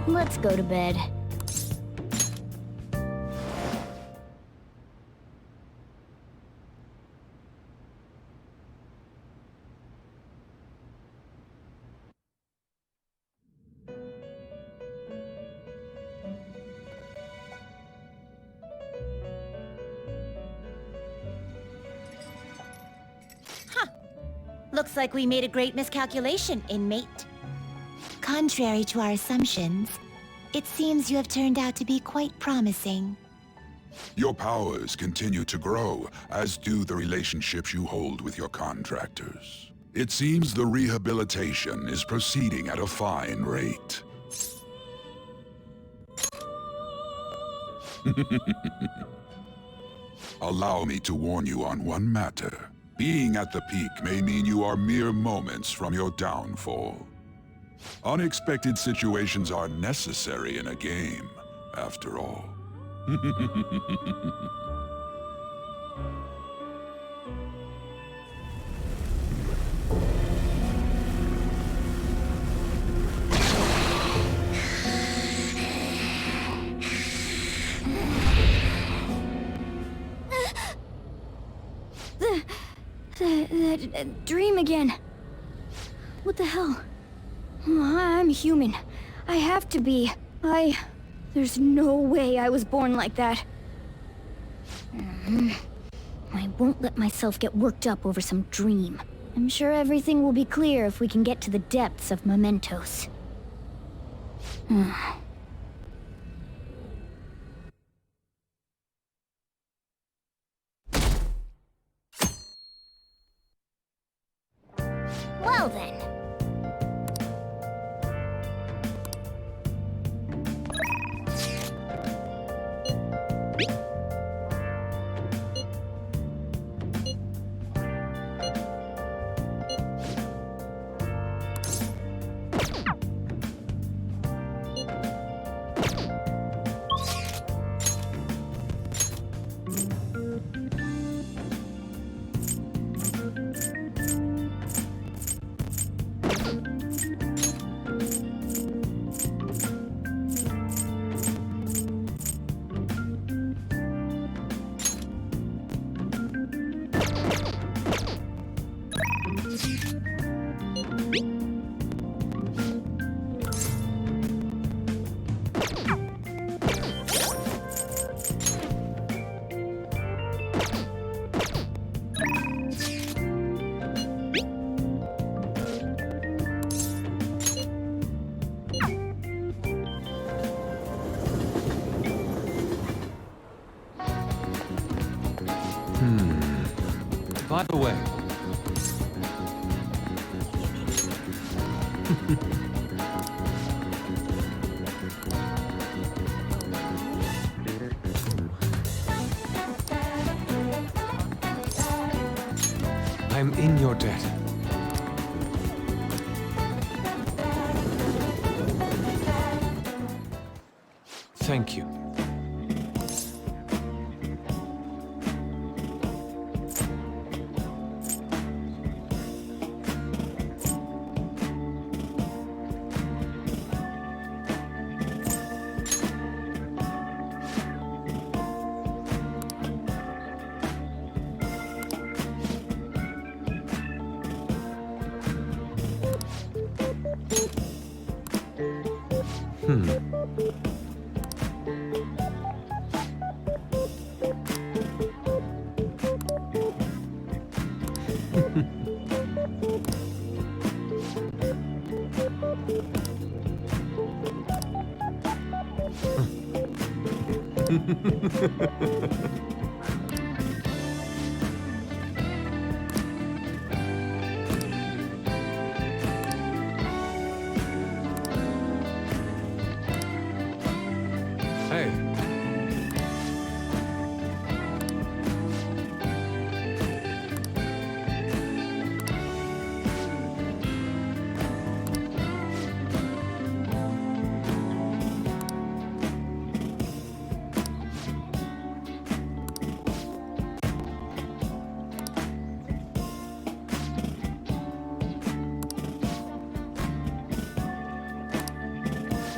Let's go to bed. Looks like we made a great miscalculation, inmate. Contrary to our assumptions, it seems you have turned out to be quite promising. Your powers continue to grow, as do the relationships you hold with your contractors. It seems the rehabilitation is proceeding at a fine rate. Allow me to warn you on one matter. Being at the peak may mean you are mere moments from your downfall. Unexpected situations are necessary in a game, after all. That dream again. What the hell? I'm human. I have to be. There's no way I was born like that. I won't let myself get worked up over some dream. I'm sure everything will be clear if we can get to the depths of mementos. Well then. By the way, I'm in your debt. Thank you. Hey.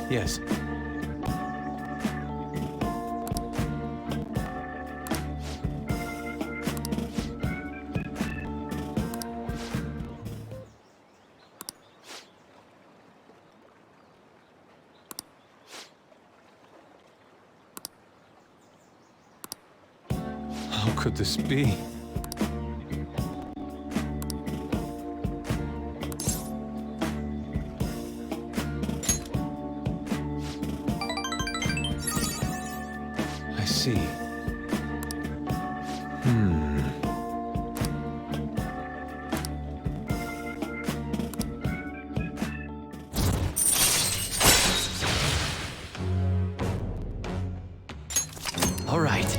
Yes. How could this be? I see. All right.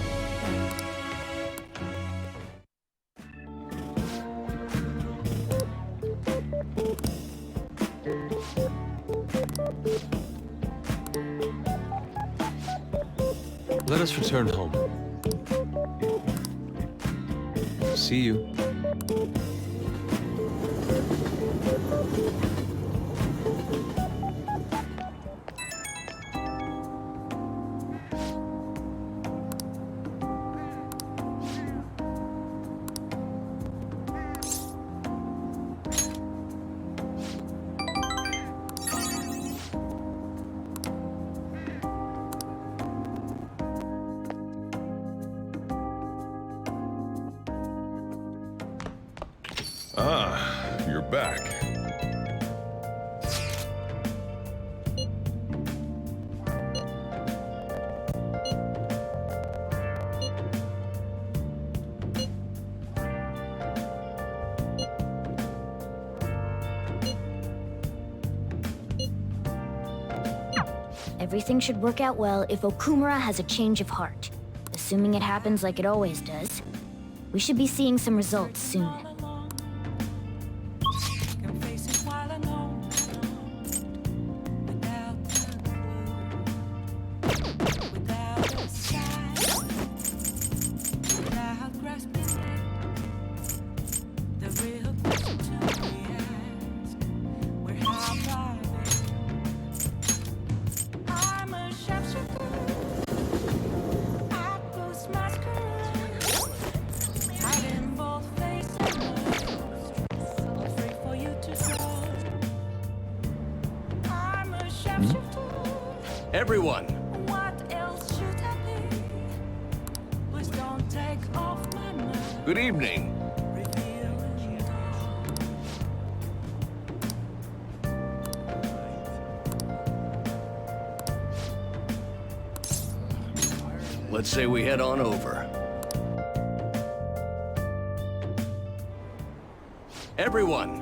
Let us return home. See you. Ah, you're back. Everything should work out well if Okumura has a change of heart. Assuming it happens like it always does, we should be seeing some results soon. Everyone! What else should I be? Please don't take off my mask. Good evening. Revealing Let's say we head on over. Everyone!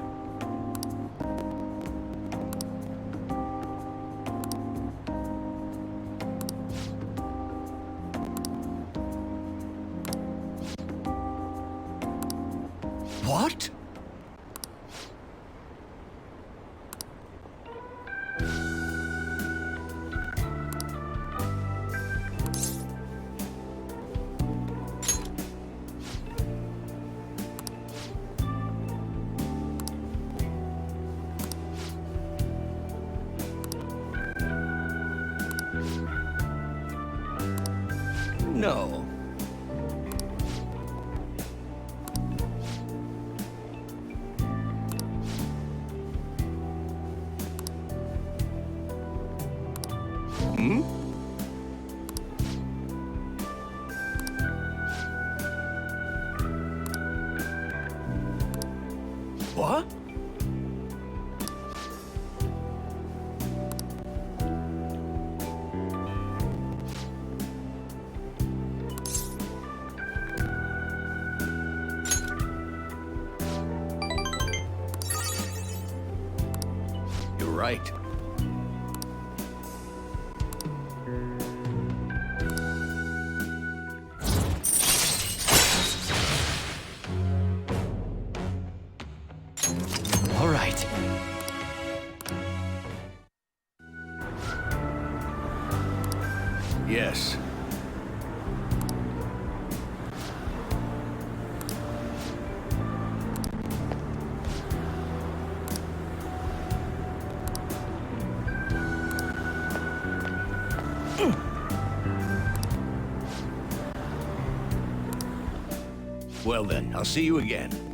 What? No. Hmm? What? You're right. All right. Yes. Well then, I'll see you again.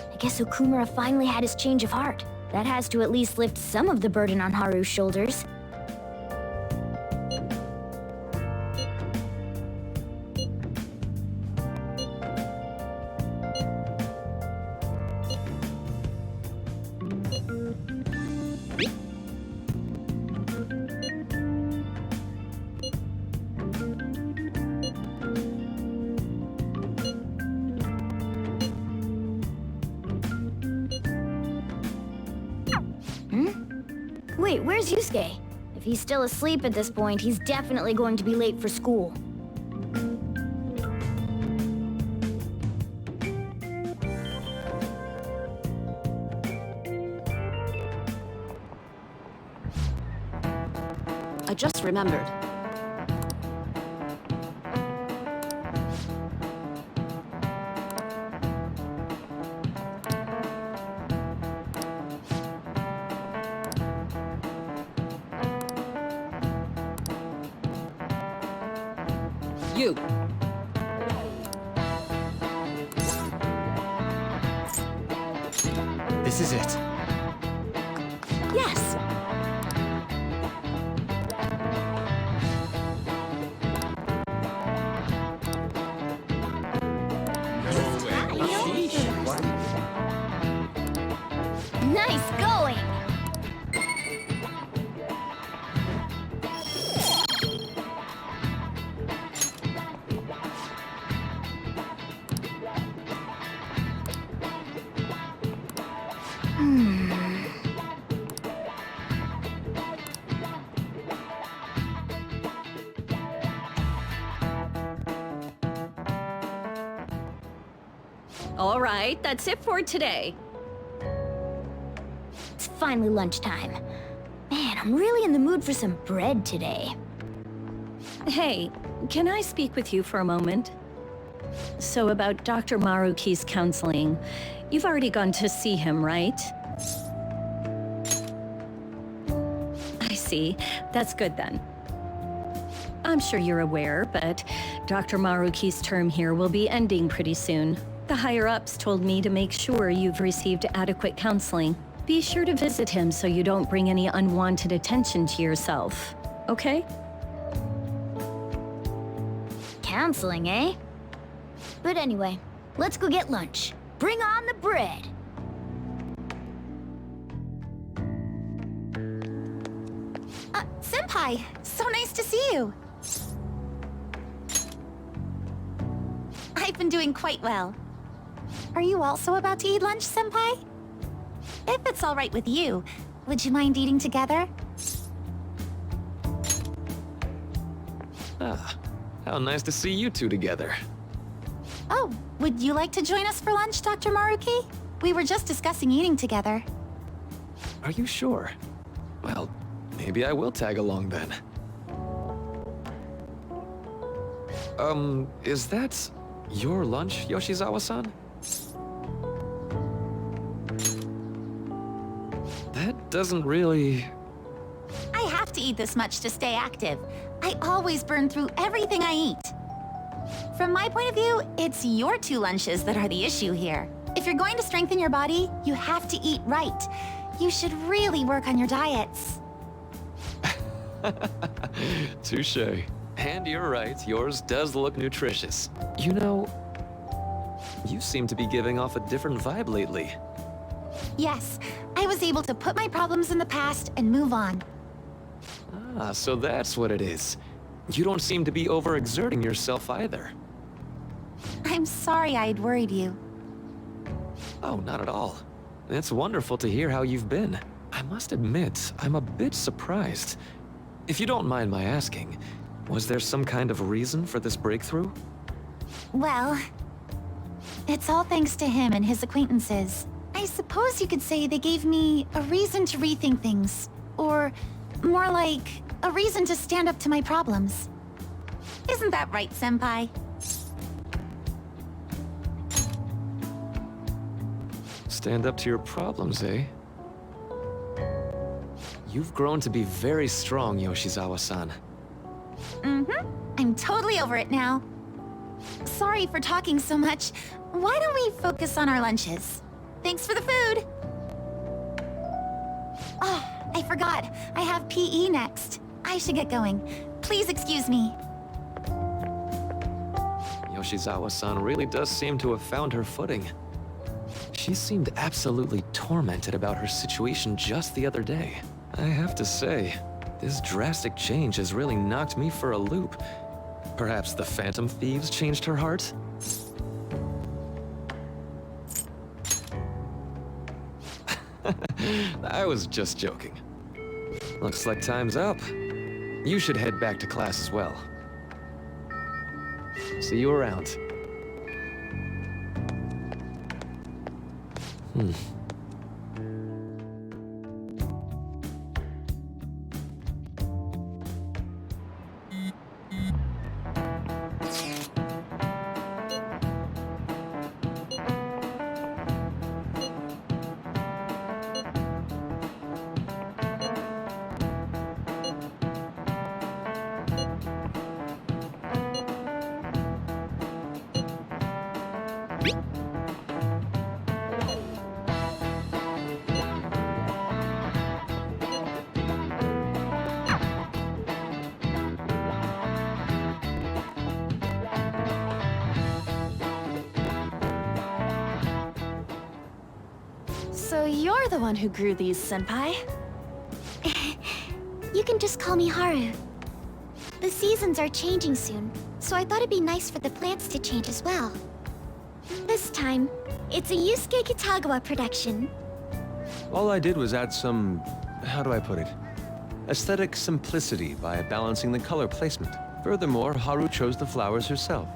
I guess Okumura finally had his change of heart. That has to at least lift some of the burden on Haru's shoulders. Wait, where's Yusuke? If he's still asleep at this point, he's definitely going to be late for school. I just remembered. You. This is it. Yes. Nice going! All right, that's it for today. It's finally lunchtime. Man, I'm really in the mood for some bread today. Hey, can I speak with you for a moment? So about Dr. Maruki's counseling, you've already gone to see him, right? I see. That's good then. I'm sure you're aware, but Dr. Maruki's term here will be ending pretty soon. The higher-ups told me to make sure you've received adequate counseling. Be sure to visit him so you don't bring any unwanted attention to yourself, okay? Counseling, eh? But anyway, let's go get lunch. Bring on the bread! Senpai, so nice to see you. I've been doing quite well. Are you also about to eat lunch, Senpai? If it's all right with you, would you mind eating together? Ah, how nice to see you two together. Oh, would you like to join us for lunch, Dr. Maruki? We were just discussing eating together. Are you sure? Well, maybe I will tag along then. Is that your lunch, Yoshizawa-san? That doesn't really... I have to eat this much to stay active. I always burn through everything I eat. From my point of view, it's your two lunches that are the issue here. If you're going to strengthen your body, you have to eat right. You should really work on your diets. Touche. And you're right, yours does look nutritious. You know, you seem to be giving off a different vibe lately. Yes, I was able to put my problems in the past and move on. Ah, so that's what it is. You don't seem to be overexerting yourself either. I'm sorry I'd worried you. Oh, not at all. It's wonderful to hear how you've been. I must admit, I'm a bit surprised. If you don't mind my asking, was there some kind of reason for this breakthrough? Well, it's all thanks to him and his acquaintances. I suppose you could say they gave me a reason to rethink things. Or more like, a reason to stand up to my problems. Isn't that right, Senpai? Stand up to your problems, eh? You've grown to be very strong, Yoshizawa-san. Mm-hmm. I'm totally over it now. Sorry for talking so much. Why don't we focus on our lunches? Thanks for the food! Oh, I forgot. I have PE next. I should get going. Please excuse me. Yoshizawa-san really does seem to have found her footing. She seemed absolutely tormented about her situation just the other day. I have to say, this drastic change has really knocked me for a loop. Perhaps the Phantom Thieves changed her heart? I was just joking. Looks like time's up. You should head back to class as well. See you around. So you're the one who grew these, Senpai? You can just call me Haru. The seasons are changing soon, so I thought it'd be nice for the plants to change as well. This time, it's a Yusuke Kitagawa production. All I did was add some... how do I put it? Aesthetic simplicity by balancing the color placement. Furthermore, Haru chose the flowers herself.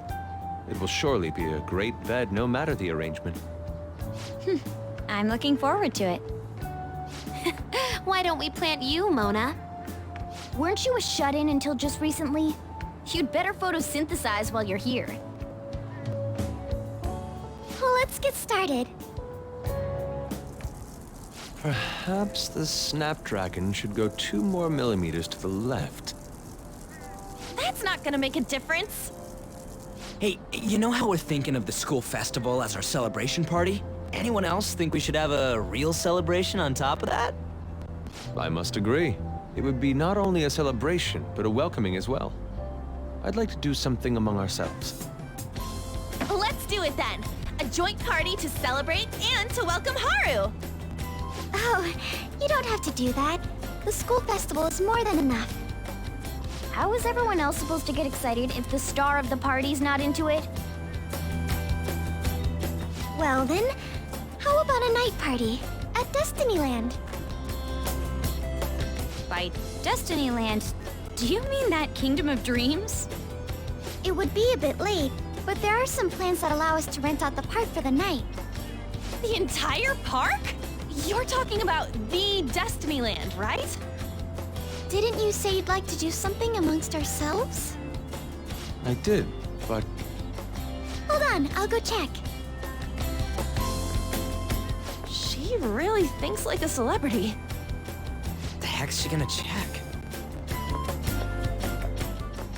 It will surely be a great bed no matter the arrangement. I'm looking forward to it. Why don't we plant you, Mona? Weren't you a shut-in until just recently? You'd better photosynthesize while you're here. Well, let's get started. Perhaps the Snapdragon should go 2 more millimeters to the left. That's not gonna make a difference. Hey, you know how we're thinking of the school festival as our celebration party? Anyone else think we should have a real celebration on top of that? I must agree. It would be not only a celebration, but a welcoming as well. I'd like to do something among ourselves. Let's do it then. A joint party to celebrate and to welcome Haru. Oh, you don't have to do that. The school festival is more than enough. How is everyone else supposed to get excited if the star of the party's not into it? Well then, how about a night party at Destinyland? By Destinyland, do you mean that Kingdom of Dreams? It would be a bit late, but there are some plans that allow us to rent out the park for the night. The entire park? You're talking about the Destinyland, right? Didn't you say you'd like to do something amongst ourselves? I did, but... Hold on, I'll go check. She really thinks like a celebrity. The heck's she gonna check?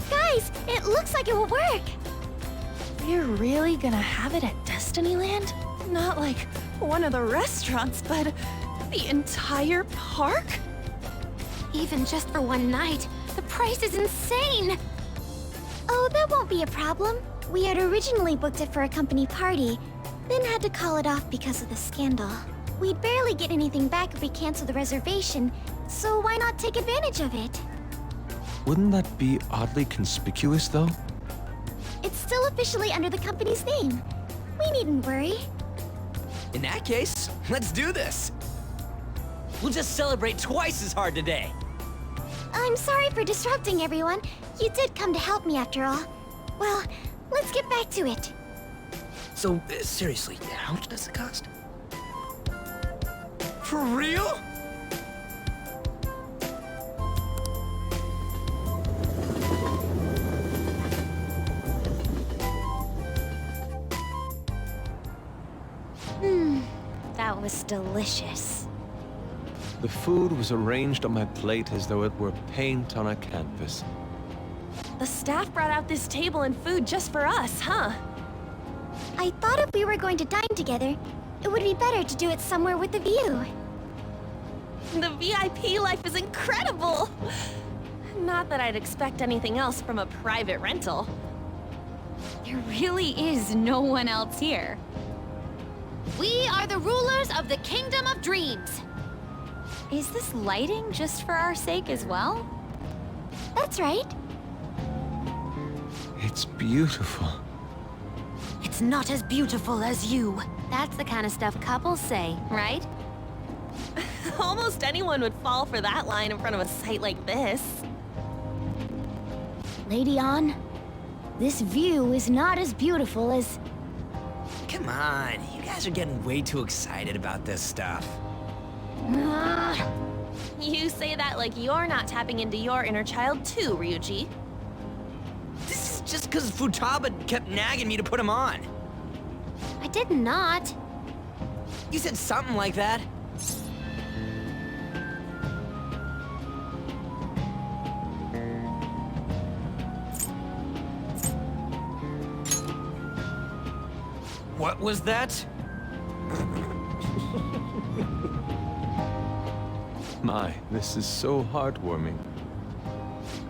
Guys, it looks like it will work. We're really gonna have it at Destinyland? Not like one of the restaurants, but the entire park? Even just for one night, the price is insane. Oh, that won't be a problem. We had originally booked it for a company party, then had to call it off because of the scandal. We'd barely get anything back if we cancel the reservation, so why not take advantage of it? Wouldn't that be oddly conspicuous, though? It's still officially under the company's name. We needn't worry. In that case, let's do this. We'll just celebrate twice as hard today. I'm sorry for disrupting everyone. You did come to help me after all. Well, let's get back to it. So, seriously, how much does it cost? For real? That was delicious. The food was arranged on my plate as though it were paint on a canvas. The staff brought out this table and food just for us, huh? I thought if we were going to dine together, it would be better to do it somewhere with a view. The VIP life is incredible! Not that I'd expect anything else from a private rental. There really is no one else here. We are the rulers of the Kingdom of Dreams. Is this lighting just for our sake as well? That's right. It's beautiful. It's not as beautiful as you. That's the kind of stuff couples say, right? Almost anyone would fall for that line in front of a site like this. Lady An, this view is not as beautiful as... Come on, you guys are getting way too excited about this stuff. You say that like you're not tapping into your inner child too, Ryuji. This is just because Futaba kept nagging me to put him on. I did not. You said something like that. What was that? My, this is so heartwarming.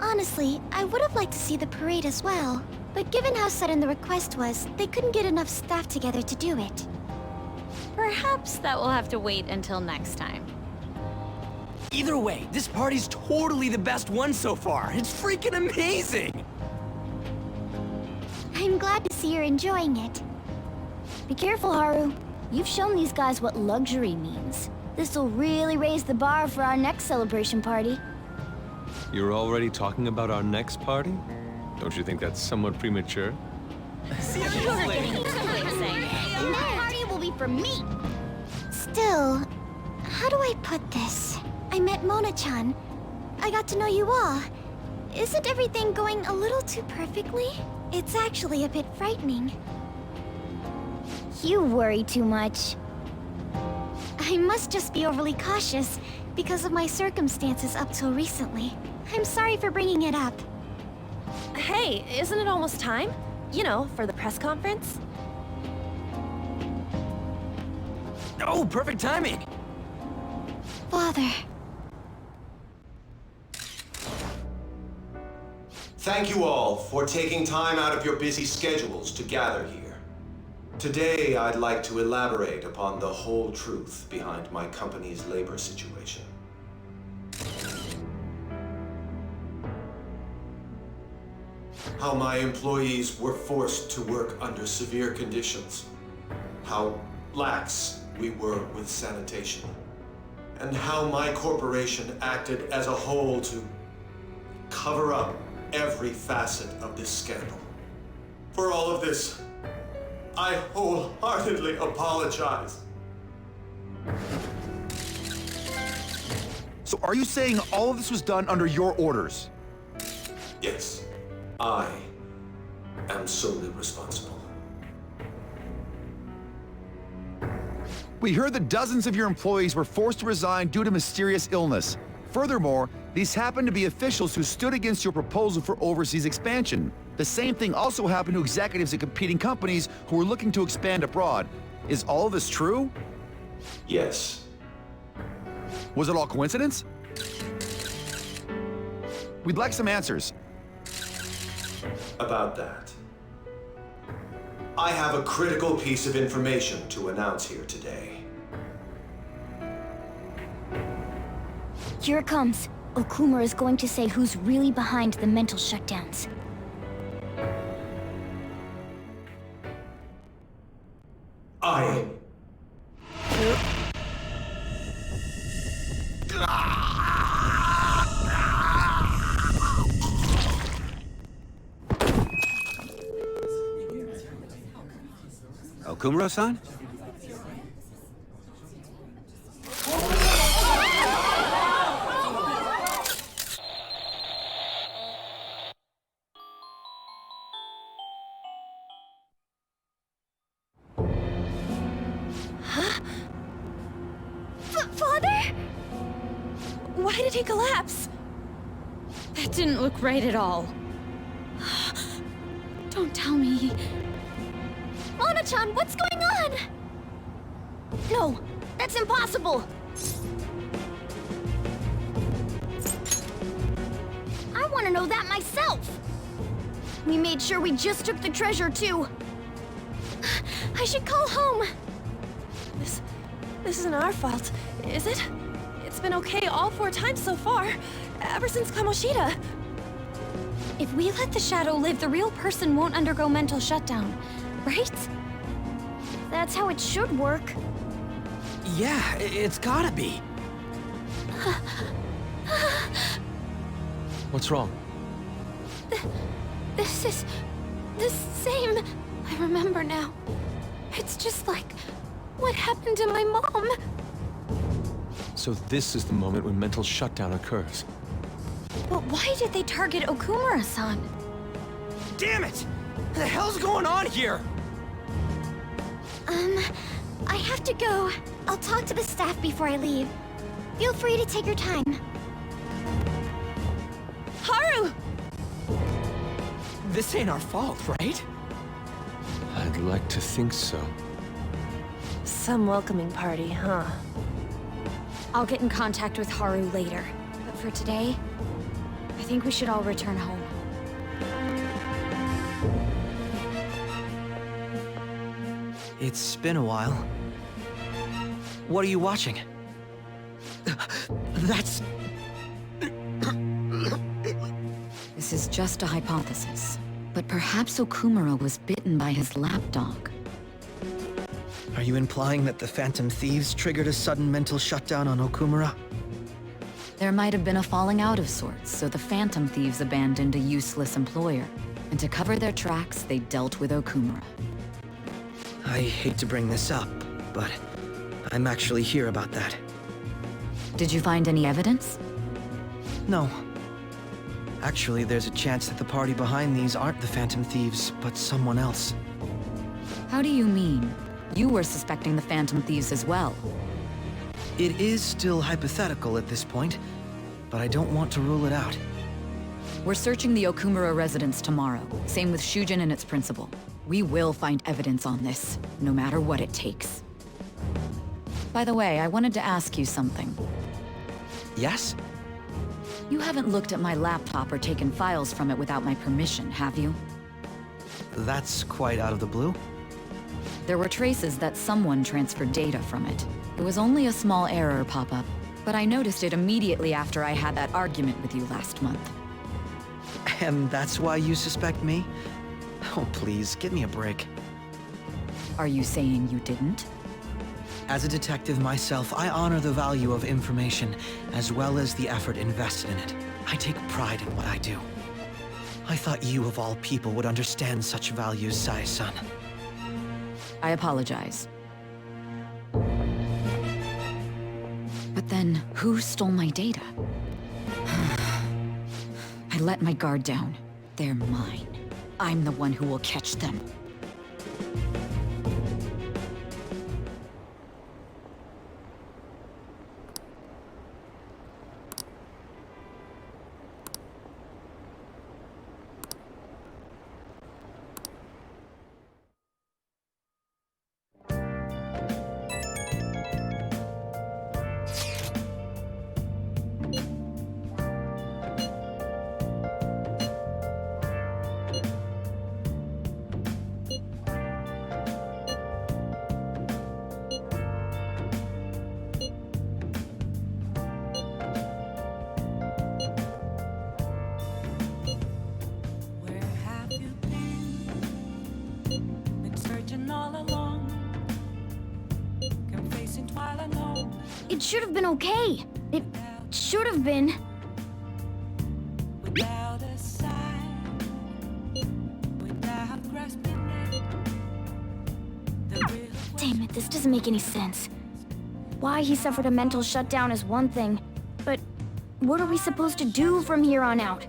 Honestly, I would have liked to see the parade as well. But given how sudden the request was, they couldn't get enough staff together to do it. Perhaps that will have to wait until next time. Either way, this party's totally the best one so far. It's freaking amazing! I'm glad to see you're enjoying it. Be careful, Haru. You've shown these guys what luxury means. This'll really raise the bar for our next celebration party. You're already talking about our next party? Don't you think that's somewhat premature? And that party will be for me! Still, how do I put this? I met Mona-chan. I got to know you all. Isn't everything going a little too perfectly? It's actually a bit frightening. You worry too much. I must just be overly cautious because of my circumstances up till recently. I'm sorry for bringing it up. Hey, isn't it almost time? You know, for the press conference? Oh, perfect timing! Father. Thank you all for taking time out of your busy schedules to gather here. Today, I'd like to elaborate upon the whole truth behind my company's labor situation. How my employees were forced to work under severe conditions. How lax we were with sanitation. And how my corporation acted as a whole to cover up every facet of this scandal. For all of this, I wholeheartedly apologize. So are you saying all of this was done under your orders? Yes, I am solely responsible. We heard that dozens of your employees were forced to resign due to mysterious illness. Furthermore, these happened to be officials who stood against your proposal for overseas expansion. The same thing also happened to executives at competing companies who were looking to expand abroad. Is all of this true? Yes. Was it all coincidence? We'd like some answers. About that. I have a critical piece of information to announce here today. Here it comes. Okumura is going to say who's really behind the mental shutdowns. I... Okumura-san? Father? Why did he collapse? That didn't look right at all. Don't tell me. Mona-chan, what's going on? No, that's impossible! I want to know that myself! We made sure we just took the treasure, too. I should call home. This isn't our fault, is it? It's been okay all 4 times so far, ever since Kamoshida. If we let the shadow live, the real person won't undergo mental shutdown, right? That's how it should work. Yeah, it's gotta be. What's wrong? This is the same. I remember now. It's just like what happened to my mom. So this is the moment when mental shutdown occurs. But why did they target Okumura-san? Damn it! What the hell's going on here? I have to go. I'll talk to the staff before I leave. Feel free to take your time. Haru! This ain't our fault, right? I'd like to think so. Some welcoming party, huh? I'll get in contact with Haru later. But for today, I think we should all return home. It's been a while. What are you watching? That's... This is just a hypothesis. But perhaps Okumura was bitten by his lapdog. Are you implying that the Phantom Thieves triggered a sudden mental shutdown on Okumura? There might have been a falling out of sorts, so the Phantom Thieves abandoned a useless employer. And to cover their tracks, they dealt with Okumura. I hate to bring this up, but I'm actually here about that. Did you find any evidence? No. Actually, there's a chance that the party behind these aren't the Phantom Thieves, but someone else. How do you mean? You were suspecting the Phantom Thieves as well. It is still hypothetical at this point, but I don't want to rule it out. We're searching the Okumura residence tomorrow. Same with Shujin and its principal. We will find evidence on this, no matter what it takes. By the way, I wanted to ask you something. Yes? You haven't looked at my laptop or taken files from it without my permission, have you? That's quite out of the blue. There were traces that someone transferred data from it. It was only a small error pop-up, but I noticed it immediately after I had that argument with you last month. And that's why you suspect me? Oh, please, give me a break. Are you saying you didn't? As a detective myself, I honor the value of information, as well as the effort invested in it. I take pride in what I do. I thought you, of all people, would understand such values, Sai-san. I apologize. But then, who stole my data? I let my guard down. They're mine. I'm the one who will catch them. It should have been okay. It should have been. Without a sign, without grasping it, the real Damn it, this doesn't make any sense. Why he suffered a mental shutdown is one thing, but what are we supposed to do from here on out?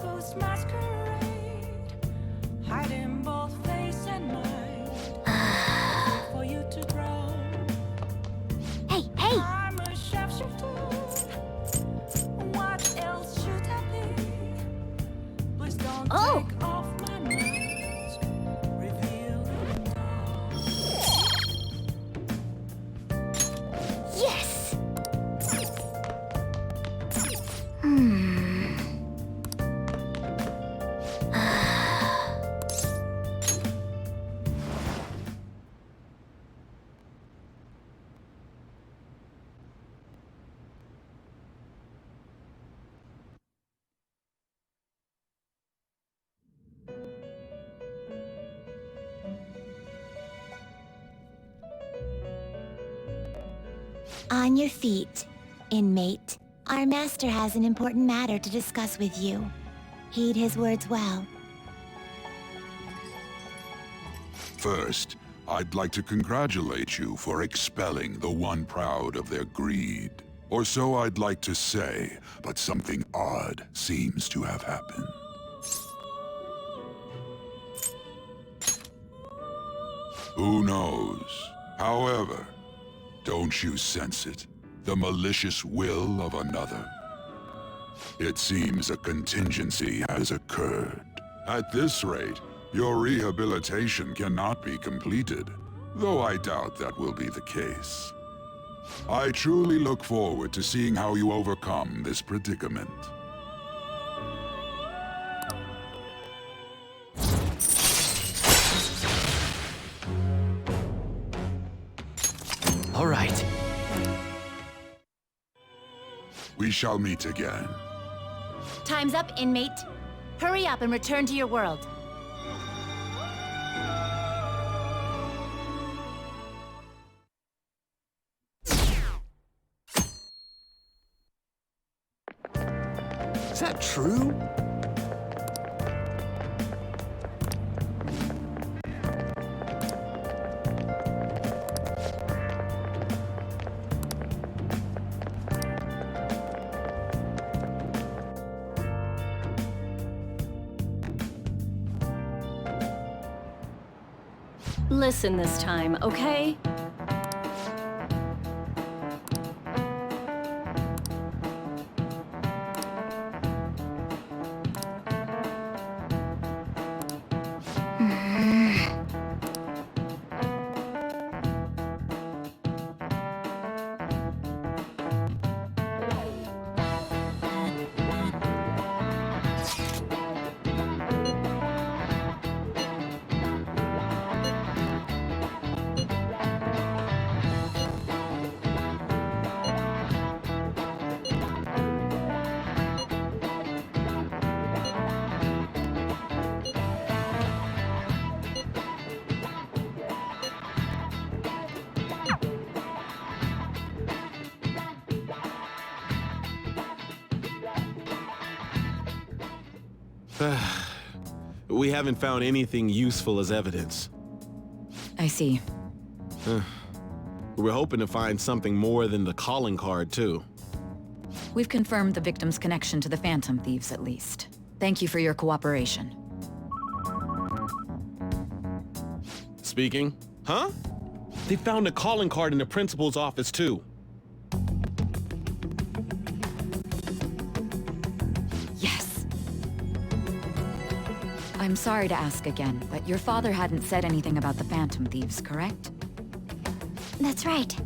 ghost masquerade, hiding both face and mind. For you to grow. Hey, hey! I'm a sharpshooter. What else should I be? Please don't take off my mask. Reveal it all. Yes! On your feet, inmate. Our master has an important matter to discuss with you. Heed his words well. First, I'd like to congratulate you for expelling the one proud of their greed. Or so I'd like to say, but something odd seems to have happened. Who knows? However, don't you sense it? The malicious will of another? It seems a contingency has occurred. At this rate, your rehabilitation cannot be completed, though I doubt that will be the case. I truly look forward to seeing how you overcome this predicament. All right. We shall meet again. Time's up, inmate. Hurry up and return to your world. Is that true? Listen this time, okay? We haven't found anything useful as evidence. I see. We're hoping to find something more than the calling card, too. We've confirmed the victim's connection to the Phantom Thieves, at least. Thank you for your cooperation. Speaking? Huh? They found a calling card in the principal's office, too. Yes. I'm sorry to ask again, but your father hadn't said anything about the Phantom Thieves, correct? That's right.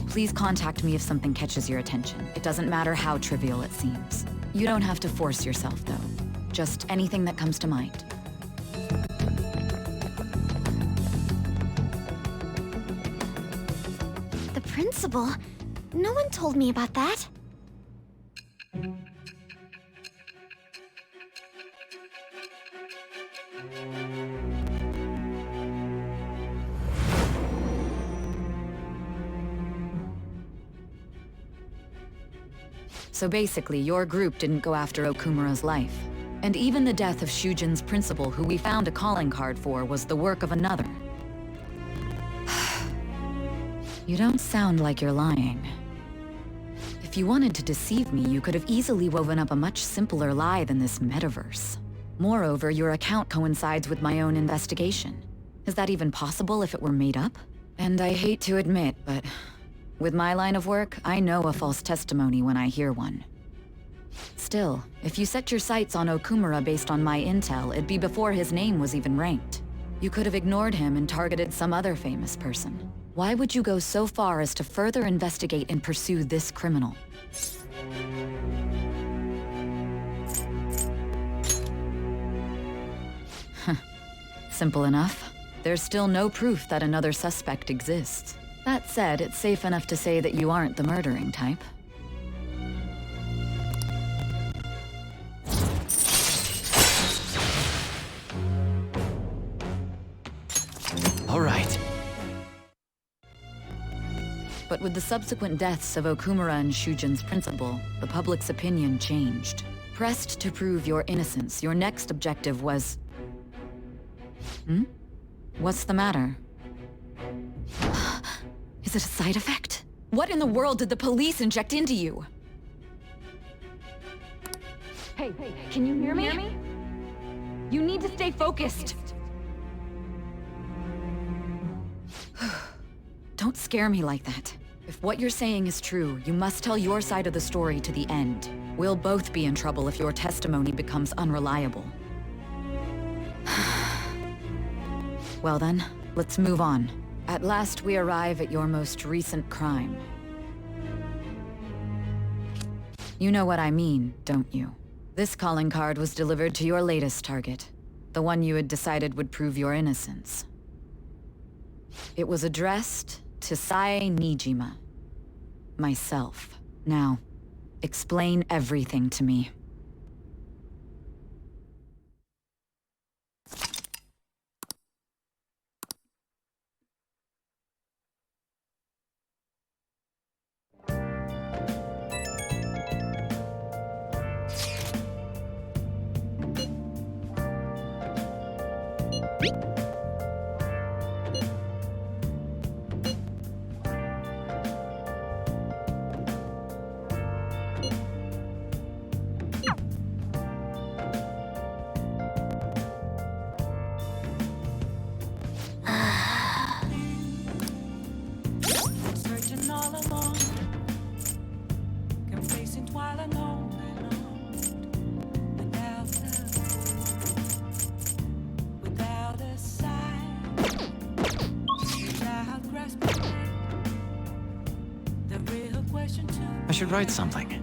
Please contact me if something catches your attention. It doesn't matter how trivial it seems. You don't have to force yourself, though. Just anything that comes to mind. The principal? No one told me about that. So basically, your group didn't go after Okumura's life. And even the death of Shujin's principal, who we found a calling card for, was the work of another. You don't sound like you're lying. If you wanted to deceive me, you could have easily woven up a much simpler lie than this metaverse. Moreover, your account coincides with my own investigation. Is that even possible if it were made up? And I hate to admit, but with my line of work, I know a false testimony when I hear one. Still, if you set your sights on Okumura based on my intel, it'd be before his name was even ranked. You could have ignored him and targeted some other famous person. Why would you go so far as to further investigate and pursue this criminal? Simple enough. There's still no proof that another suspect exists. That said, it's safe enough to say that you aren't the murdering type. All right. But with the subsequent deaths of Okumura and Shujin's principal, the public's opinion changed. Pressed to prove your innocence, your next objective was... What's the matter? Is it a side effect? What in the world did the police inject into you? Hey, can you hear me? You need to stay focused. Don't scare me like that. If what you're saying is true, you must tell your side of the story to the end. We'll both be in trouble if your testimony becomes unreliable. Well then, let's move on. At last we arrive at your most recent crime. You know what I mean, don't you? This calling card was delivered to your latest target. The one you had decided would prove your innocence. It was addressed to Sae Nijima. Myself. Now, explain everything to me. Searching all along, complacent while alone and on, without a sign, without grasping the real question too. I should write something.